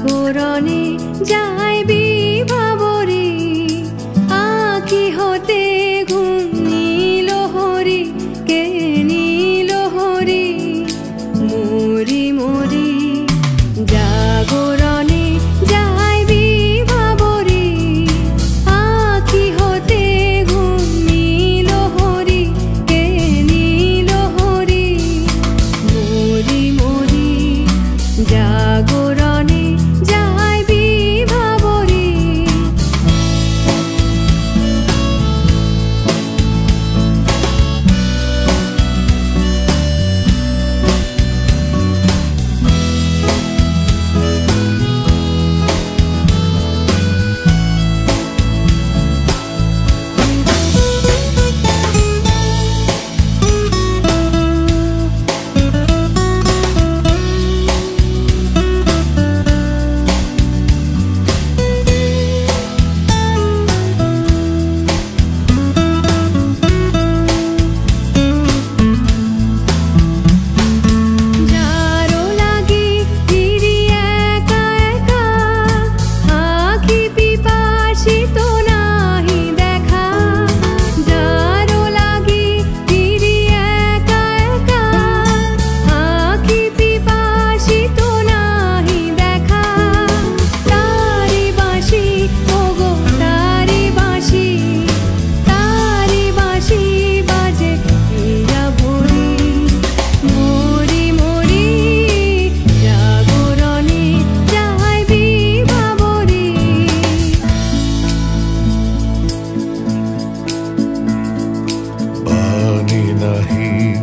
জাগরণে যাই বিভাবরে আঁখি হতে ঘুম নীল হরি কে নীল হরি মরি মরি জাগরণে যাই বিভাবরে আঁখি হতে ঘুম নীল হরি কে নীল হরি মরি মরি জাগরণে যাই বিভাবরে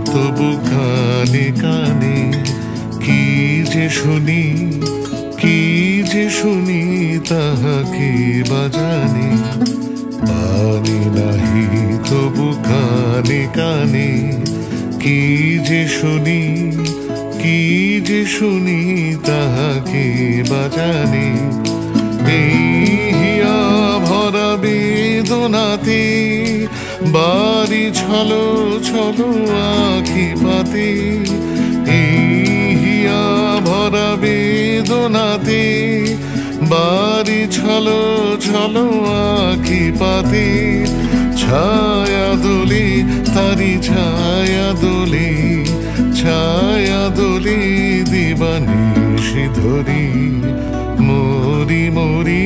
তবু কানে কানে কি যে শুনি কি যে শুনি তাহাকে বাজানে পানি নাহি তবু কানে কানে কি যে শুনি কি যে শুনি তাহাকে বাজানে এই হিয়া ভরা বেদনাতে বাড়ি ছলো ছলো আঁখি পাতে এই হিয়া ভরা বেদনাতে বাড়ি ছলো ছলো আঁখি পাতে ছায়া দোলে তারি ছায়া দোলে ছায়া দোলে দিবানিশি ধরি মরি মরি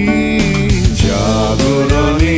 জাগরণে